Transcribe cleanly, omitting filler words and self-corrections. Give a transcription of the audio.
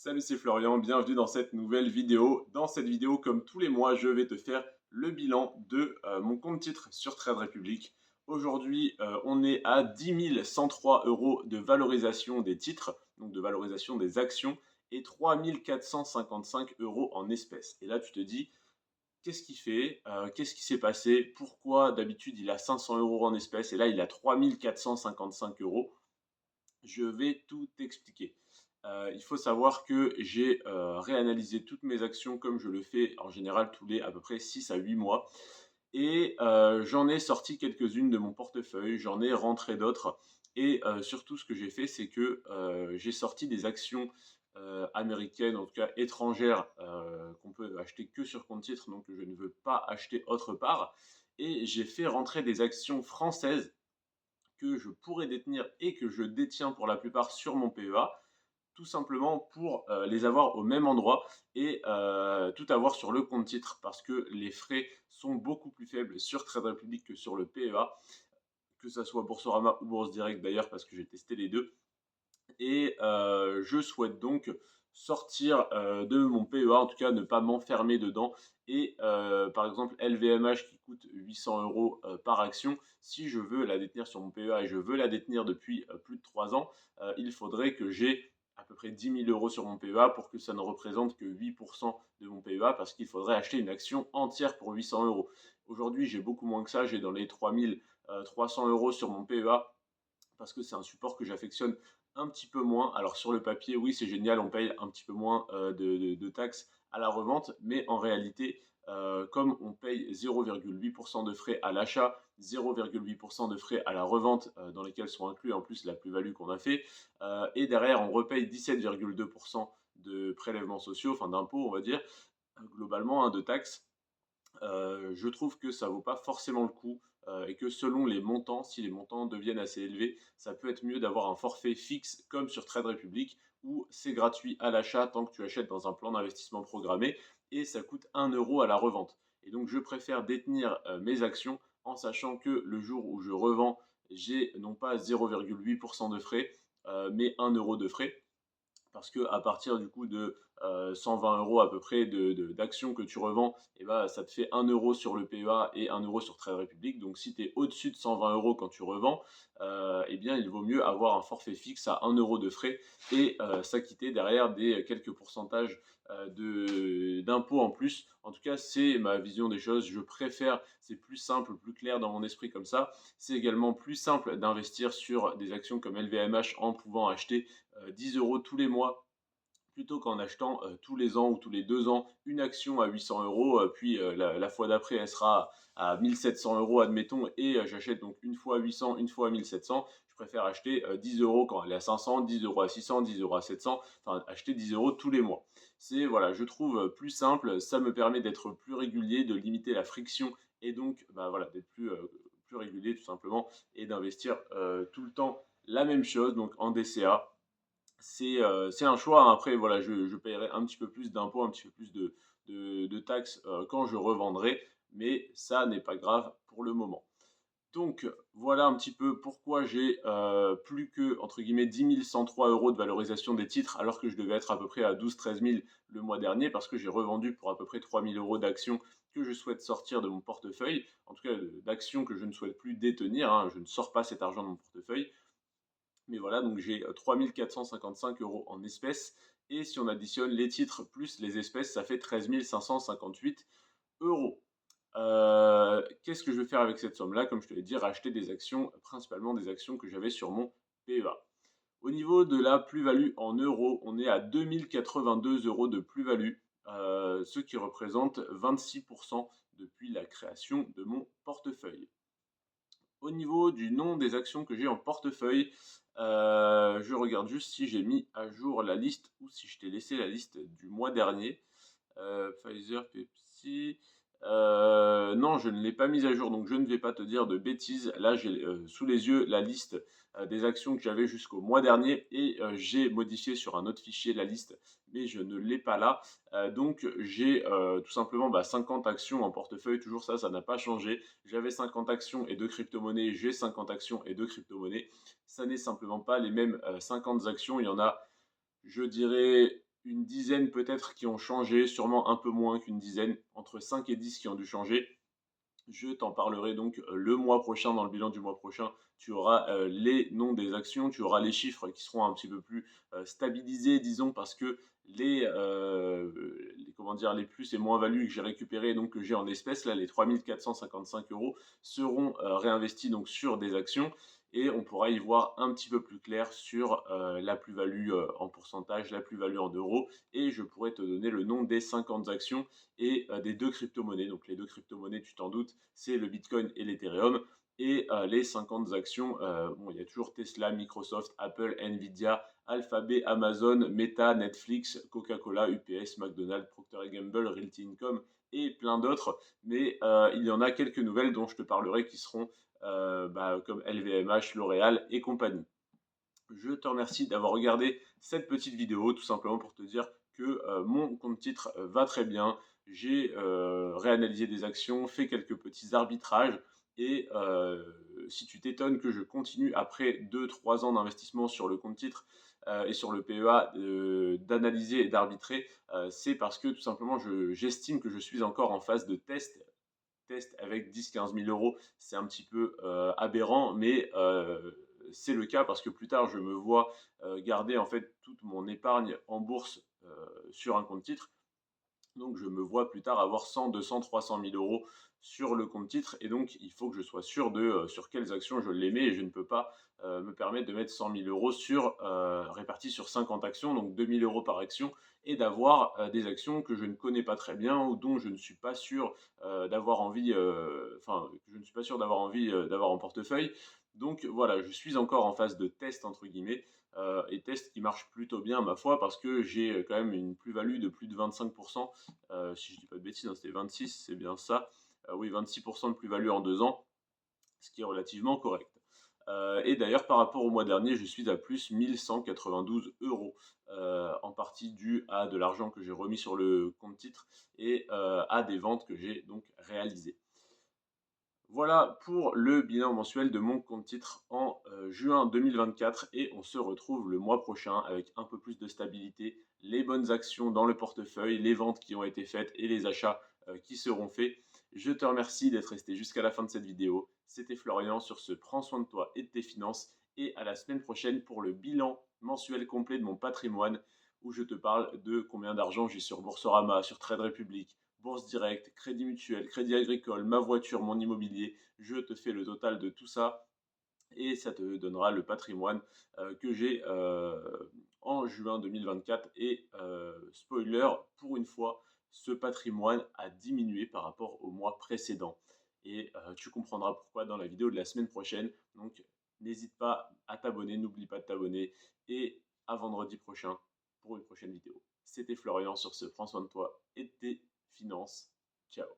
Salut, c'est Florian, bienvenue dans cette nouvelle vidéo. Dans cette vidéo, comme tous les mois, je vais te faire le bilan de mon compte titre sur Trade Republic. Aujourd'hui, on est à 10 103 euros de valorisation des titres, donc de valorisation des actions, et 3 455 euros en espèces. Et là, tu te dis, qu'est-ce qu'il fait? Qu'est-ce qui s'est passé? Pourquoi d'habitude il a 500 euros en espèces et là il a 3 455 euros? Je vais tout expliquer. Il faut savoir que j'ai réanalysé toutes mes actions comme je le fais en général tous les à peu près 6 à 8 mois. Et j'en ai sorti quelques-unes de mon portefeuille, j'en ai rentré d'autres. Et surtout, ce que j'ai fait, c'est que j'ai sorti des actions américaines, en tout cas étrangères, qu'on peut acheter que sur compte titre, donc que je ne veux pas acheter autre part. Et j'ai fait rentrer des actions françaises que je pourrais détenir et que je détiens pour la plupart sur mon PEA, tout simplement pour les avoir au même endroit et tout avoir sur le compte titre parce que les frais sont beaucoup plus faibles sur Trade Republic que sur le PEA, que ça soit Boursorama ou Bourse Direct d'ailleurs parce que j'ai testé les deux. Et je souhaite donc sortir de mon PEA, en tout cas ne pas m'enfermer dedans. Et par exemple, LVMH qui coûte 800 euros par action, si je veux la détenir sur mon PEA et je veux la détenir depuis plus de 3 ans, il faudrait que j'ai à peu près 10 000 euros sur mon PEA pour que ça ne représente que 8% de mon PEA parce qu'il faudrait acheter une action entière pour 800 euros. Aujourd'hui, j'ai beaucoup moins que ça, j'ai dans les 3 300 euros sur mon PEA parce que c'est un support que j'affectionne un petit peu moins. Alors sur le papier, oui, c'est génial, on paye un petit peu moins de taxes à la revente, mais en réalité, comme on paye 0,8% de frais à l'achat, 0,8% de frais à la revente, dans lesquels sont inclus en plus la plus-value qu'on a fait, et derrière on repaye 17,2% de prélèvements sociaux, enfin d'impôts on va dire, globalement, hein, de taxes. Je trouve que ça vaut pas forcément le coup et que selon les montants, si les montants deviennent assez élevés, ça peut être mieux d'avoir un forfait fixe comme sur Trade Republic où c'est gratuit à l'achat tant que tu achètes dans un plan d'investissement programmé et ça coûte 1 € à la revente. Et donc je préfère détenir mes actions en sachant que le jour où je revends, j'ai non pas 0,8% de frais, mais 1 € de frais parce que à partir du coup de 120 euros à peu près d'actions que tu revends, et ben, ça te fait 1 € sur le PEA et 1 € sur Trade Republic. Donc si tu es au-dessus de 120 euros quand tu revends, eh bien il vaut mieux avoir un forfait fixe à 1 € de frais et s'acquitter derrière des quelques pourcentages d'impôts en plus. En tout cas, c'est ma vision des choses. Je préfère, c'est plus simple, plus clair dans mon esprit comme ça. C'est également plus simple d'investir sur des actions comme LVMH en pouvant acheter 10 euros tous les mois plutôt qu'en achetant tous les ans ou tous les 2 ans une action à 800 euros, puis la fois d'après elle sera à 1700 euros admettons, et j'achète donc une fois à 800, une fois à 1700. Je préfère acheter 10 euros quand elle est à 500, 10 euros à 600, 10 euros à 700, enfin acheter 10 euros tous les mois. C'est, voilà, je trouve plus simple, ça me permet d'être plus régulier, de limiter la friction et donc bah, voilà, d'être plus régulier tout simplement et d'investir tout le temps la même chose, donc en DCA. C'est un choix, hein. Après, voilà, je paierai un petit peu plus d'impôts, un petit peu plus de taxes quand je revendrai, mais ça n'est pas grave pour le moment. Donc, voilà un petit peu pourquoi j'ai plus que, entre guillemets, 10 103 euros de valorisation des titres, alors que je devais être à peu près à 12 13 000 le mois dernier, parce que j'ai revendu pour à peu près 3 000 euros d'actions que je souhaite sortir de mon portefeuille, en tout cas d'actions que je ne souhaite plus détenir, hein. Je ne sors pas cet argent de mon portefeuille. Mais voilà, donc j'ai 3 455 euros en espèces. Et si on additionne les titres plus les espèces, ça fait 13 558 euros. Qu'est-ce que je vais faire avec cette somme-là? Comme je te l'ai dit, racheter des actions, principalement des actions que j'avais sur mon PEA. Au niveau de la plus-value en euros, on est à 2082 euros de plus-value, ce qui représente 26% depuis la création de mon portefeuille. Au niveau du nom des actions que j'ai en portefeuille, je regarde juste si j'ai mis à jour la liste ou si je t'ai laissé la liste du mois dernier. Pfizer, Pepsi. Non, je ne l'ai pas mise à jour, donc je ne vais pas te dire de bêtises. Là, j'ai sous les yeux la liste des actions que j'avais jusqu'au mois dernier et j'ai modifié sur un autre fichier la liste, mais je ne l'ai pas là. Donc, j'ai tout simplement 50 actions en portefeuille. Toujours ça, ça n'a pas changé. J'avais 50 actions et 2 crypto-monnaies. J'ai 50 actions et 2 crypto-monnaies. Ça n'est simplement pas les mêmes 50 actions. Il y en a, je dirais, une dizaine peut-être qui ont changé, sûrement un peu moins qu'une dizaine, entre 5 et 10 qui ont dû changer. Je t'en parlerai donc le mois prochain, dans le bilan du mois prochain. Tu auras les noms des actions, tu auras les chiffres qui seront un petit peu plus stabilisés, disons, parce que comment dire, les plus et moins-values que j'ai récupérées, donc que j'ai en espèces, là, les 3 455 euros, seront réinvestis donc sur des actions et on pourra y voir un petit peu plus clair sur la plus-value en pourcentage, la plus-value en euros, et je pourrais te donner le nom des 50 actions et des deux crypto-monnaies. Donc les deux crypto-monnaies, tu t'en doutes, c'est le Bitcoin et l'Ethereum. Et les 50 actions, bon, il y a toujours Tesla, Microsoft, Apple, Nvidia, Alphabet, Amazon, Meta, Netflix, Coca-Cola, UPS, McDonald's, Procter & Gamble, Realty Income et plein d'autres. Mais il y en a quelques nouvelles dont je te parlerai qui seront comme LVMH, L'Oréal et compagnie. Je te remercie d'avoir regardé cette petite vidéo, tout simplement pour te dire que mon compte titre va très bien. J'ai réanalysé des actions, fait quelques petits arbitrages et si tu t'étonnes que je continue après 2 3 ans d'investissement sur le compte titre et sur le PEA d'analyser et d'arbitrer, c'est parce que tout simplement j'estime que je suis encore en phase de test avec 10 15 000 euros, c'est un petit peu aberrant, mais c'est le cas parce que plus tard, je me vois garder en fait toute mon épargne en bourse sur un compte titre. Donc, je me vois plus tard avoir 100, 200, 300 000 euros sur le compte titre. Et donc, il faut que je sois sûr de sur quelles actions je les mets. Et je ne peux pas me permettre de mettre 100 000 euros répartis sur 50 actions, donc 2 000 euros par action, et d'avoir des actions que je ne connais pas très bien ou dont je ne suis pas sûr d'avoir envie, je ne suis pas sûr d'avoir envie d'avoir en portefeuille. Donc voilà, je suis encore en phase de test entre guillemets et test qui marche plutôt bien ma foi parce que j'ai quand même une plus-value de plus de 25%. Si je dis pas de bêtises, hein, c'était 26, c'est bien ça. Oui, 26% de plus-value en 2 ans, ce qui est relativement correct. Et d'ailleurs, par rapport au mois dernier, je suis à plus 1192 euros, en partie dû à de l'argent que j'ai remis sur le compte titre et à des ventes que j'ai donc réalisées. Voilà pour le bilan mensuel de mon compte titre en juin 2024 et on se retrouve le mois prochain avec un peu plus de stabilité, les bonnes actions dans le portefeuille, les ventes qui ont été faites et les achats qui seront faits. Je te remercie d'être resté jusqu'à la fin de cette vidéo. C'était Florian sur ce Prends soin de toi et de tes finances et à la semaine prochaine pour le bilan mensuel complet de mon patrimoine où je te parle de combien d'argent j'ai sur Boursorama, sur Trade Republic, Bourse Directe, Crédit Mutuel, Crédit Agricole, ma voiture, mon immobilier. Je te fais le total de tout ça et ça te donnera le patrimoine que j'ai en juin 2024. Et spoiler, pour une fois, ce patrimoine a diminué par rapport au mois précédent. Et tu comprendras pourquoi dans la vidéo de la semaine prochaine. Donc n'hésite pas à t'abonner, n'oublie pas de t'abonner. Et à vendredi prochain pour une prochaine vidéo. C'était Florian sur ce Prends soin de toi et de tes finances. Ciao.